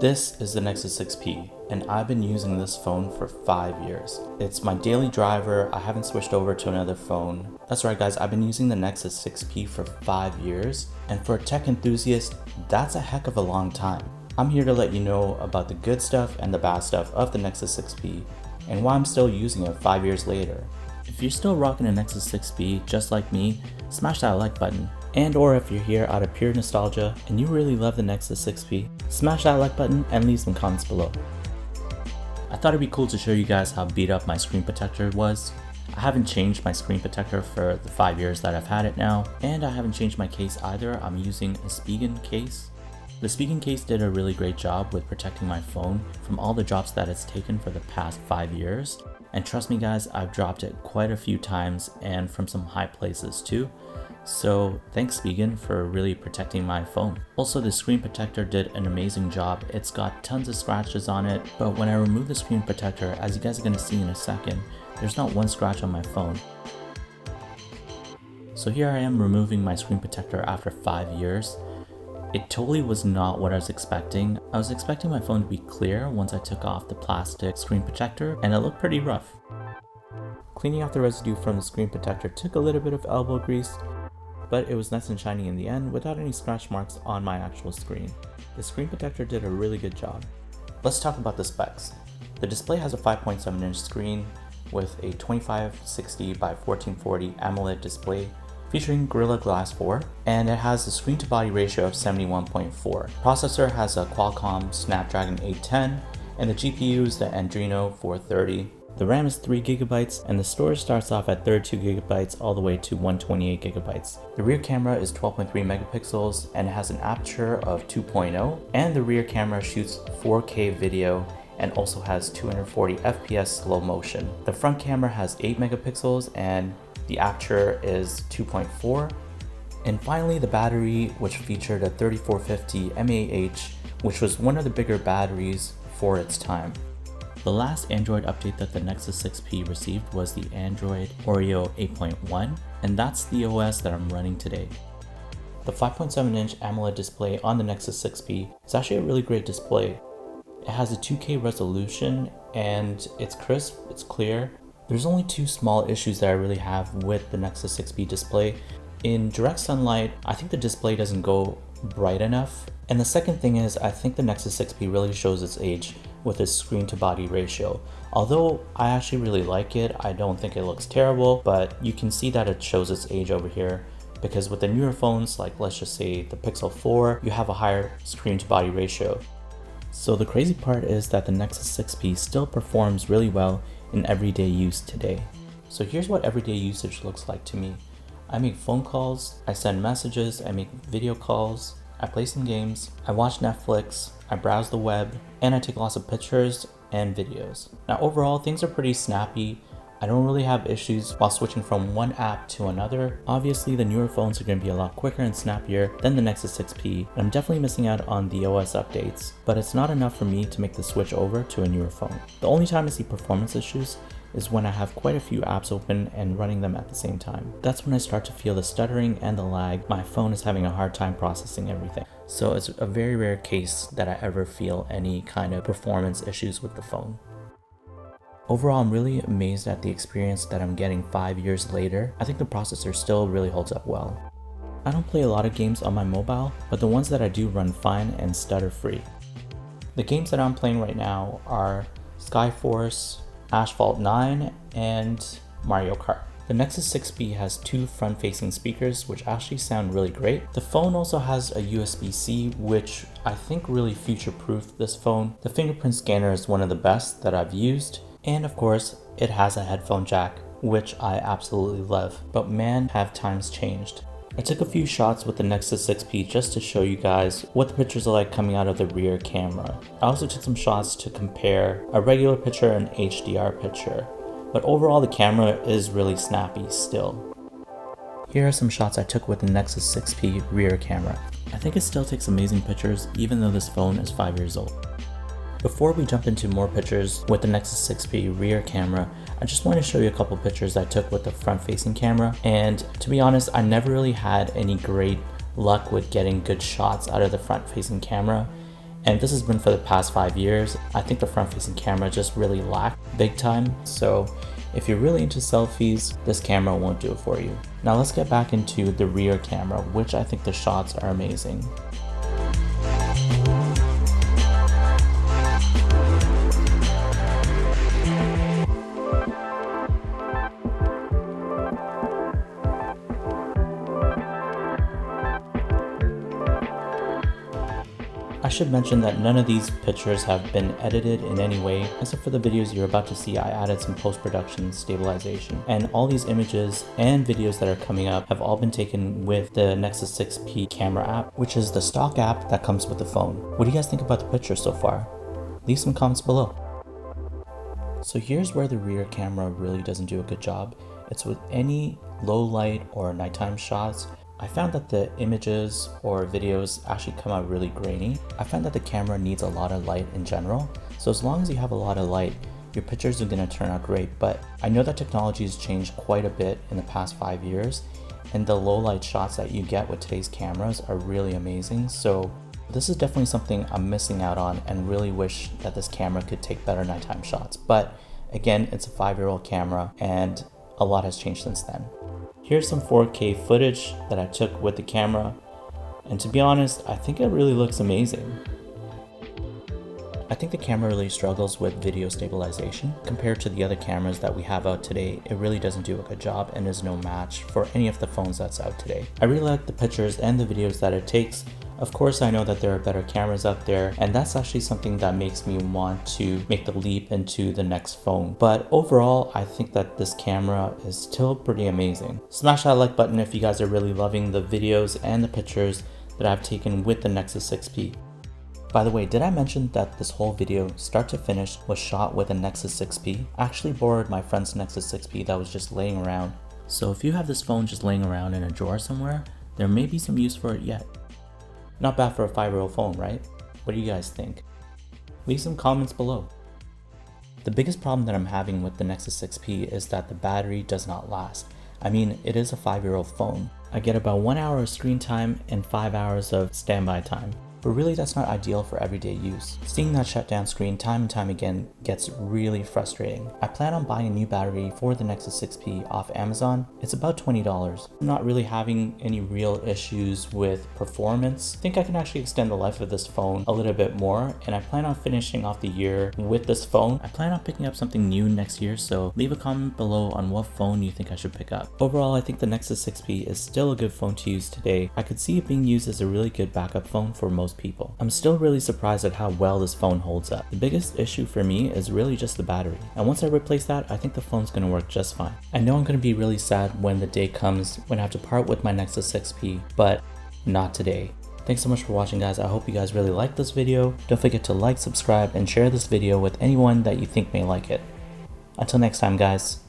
This is the Nexus 6P, and I've been using this phone for 5 years. It's my daily driver. I haven't switched over to another phone. That's right guys, I've been using the Nexus 6P for 5 years, and for a tech enthusiast, that's a heck of a long time. I'm here to let you know about the good stuff and the bad stuff of the Nexus 6P, and why I'm still using it 5 years later. If you're still rocking a Nexus 6P just like me, smash that like button. And or if you're here out of pure nostalgia and you really love the Nexus 6P, smash that like button and leave some comments below. I thought it'd be cool to show you guys how beat up my screen protector was. I haven't changed my screen protector for the 5 years that I've had it now, and I haven't changed my case either. I'm using a Spigen case. The Spigen case did a really great job with protecting my phone from all the drops that it's taken for the past 5 years. And trust me guys, I've dropped it quite a few times and from some high places too. So thanks Spigen for really protecting my phone. Also, the screen protector did an amazing job. It's got tons of scratches on it, but when I remove the screen protector, as you guys are going to see in a second, there's not one scratch on my phone. So here I am removing my screen protector after 5 years. It totally was not what I was expecting. I was expecting my phone to be clear once I took off the plastic screen protector, and it looked pretty rough. Cleaning off the residue from the screen protector took a little bit of elbow grease, but it was nice and shiny in the end without any scratch marks on my actual screen. The screen protector did a really good job. Let's talk about the specs. The display has a 5.7-inch screen with a 2560 by 1440 AMOLED display featuring Gorilla Glass 4, and it has a screen to body ratio of 71.4. Processor has a Qualcomm Snapdragon 810, and the GPU is the Adreno 430. The RAM is 3 GB, and the storage starts off at 32 GB all the way to 128 GB. The rear camera is 12.3 megapixels and it has an aperture of 2.0, and the rear camera shoots 4K video and also has 240 FPS slow motion. The front camera has 8 megapixels and the aperture is 2.4. And finally, the battery, which featured a 3450 mAh, which was one of the bigger batteries for its time. The last Android update that the Nexus 6P received was the Android Oreo 8.1, and that's the OS that I'm running today. The 5.7-inch AMOLED display on the Nexus 6P is actually a really great display. It has a 2K resolution and it's crisp, it's clear. There's only two small issues that I really have with the Nexus 6P display. In direct sunlight, I think the display doesn't go bright enough. And the second thing is, I think the Nexus 6P really shows its age with its screen to body ratio. Although I actually really like it, I don't think it looks terrible, but you can see that it shows its age over here because with the newer phones, like let's just say the Pixel 4, you have a higher screen to body ratio. So the crazy part is that the Nexus 6P still performs really well in everyday use today. So here's what everyday usage looks like to me. I make phone calls, I send messages, I make video calls, I play some games, I watch Netflix, I browse the web, and I take lots of pictures and videos. Now overall, things are pretty snappy. I don't really have issues while switching from one app to another. Obviously, the newer phones are going to be a lot quicker and snappier than the Nexus 6P, and I'm definitely missing out on the OS updates, but it's not enough for me to make the switch over to a newer phone. The only time I see performance issues is when I have quite a few apps open and running them at the same time. That's when I start to feel the stuttering and the lag. My phone is having a hard time processing everything. So it's a very rare case that I ever feel any kind of performance issues with the phone. Overall, I'm really amazed at the experience that I'm getting 5 years later. I think the processor still really holds up well. I don't play a lot of games on my mobile, but the ones that I do run fine and stutter free. The games that I'm playing right now are Skyforce, Asphalt 9, and Mario Kart. The Nexus 6P has two front-facing speakers which actually sound really great. The phone also has a USB-C, which I think really future-proofed this phone. The fingerprint scanner is one of the best that I've used. And of course, it has a headphone jack, which I absolutely love. But man, have times changed. I took a few shots with the Nexus 6P just to show you guys what the pictures are like coming out of the rear camera. I also took some shots to compare a regular picture and HDR picture. But overall, the camera is really snappy still. Here are some shots I took with the Nexus 6P rear camera. I think it still takes amazing pictures even though this phone is 5 years old. Before we jump into more pictures with the Nexus 6P rear camera, I just want to show you a couple pictures I took with the front-facing camera. And to be honest, I never really had any great luck with getting good shots out of the front-facing camera. And this has been for the past 5 years. I think the front facing camera just really lacked big time. So if you're really into selfies, this camera won't do it for you. Now let's get back into the rear camera, which I think the shots are amazing. I should mention that none of these pictures have been edited in any way, except for the videos you're about to see. I added some post-production stabilization, and all these images and videos that are coming up have all been taken with the Nexus 6P camera app, which is the stock app that comes with the phone. What do you guys think about the pictures so far? Leave some comments below. So here's where the rear camera really doesn't do a good job. It's with any low light or nighttime shots. I found that the images or videos actually come out really grainy. I found that the camera needs a lot of light in general. So as long as you have a lot of light, your pictures are going to turn out great. But I know that technology has changed quite a bit in the past 5 years, and the low light shots that you get with today's cameras are really amazing. So this is definitely something I'm missing out on, and really wish that this camera could take better nighttime shots. But again, it's a 5-year-old camera and a lot has changed since then. Here's some 4K footage that I took with the camera, and to be honest, I think it really looks amazing. I think the camera really struggles with video stabilization. Compared to the other cameras that we have out today, it really doesn't do a good job and is no match for any of the phones that's out today. I really like the pictures and the videos that it takes. Of course, I know that there are better cameras out there, and that's actually something that makes me want to make the leap into the next phone. But overall, I think that this camera is still pretty amazing. Smash that like button if you guys are really loving the videos and the pictures that I've taken with the Nexus 6P. By the way, did I mention that this whole video, start to finish, was shot with a Nexus 6P? I actually borrowed my friend's Nexus 6P that was just laying around. So if you have this phone just laying around in a drawer somewhere, there may be some use for it yet. Not bad for a 5-year-old phone, right? What do you guys think? Leave some comments below. The biggest problem that I'm having with the Nexus 6P is that the battery does not last. I mean, it is a 5-year-old phone. I get about 1 hour of screen time and 5 hours of standby time. But really, that's not ideal for everyday use. Seeing that shutdown screen time and time again gets really frustrating. I plan on buying a new battery for the Nexus 6P off Amazon. It's about $20. I'm not really having any real issues with performance. I think I can actually extend the life of this phone a little bit more, and I plan on finishing off the year with this phone. I plan on picking up something new next year, so leave a comment below on what phone you think I should pick up. Overall, I think the Nexus 6P is still a good phone to use today. I could see it being used as a really good backup phone for most people. I'm still really surprised at how well this phone holds up. The biggest issue for me is really just the battery, and once I replace that, I think the phone's gonna work just fine. I know I'm gonna be really sad when the day comes when I have to part with my Nexus 6P, but not today. Thanks so much for watching, guys. I hope you guys really liked this video. Don't forget to like, subscribe, and share this video with anyone that you think may like it. Until next time, guys.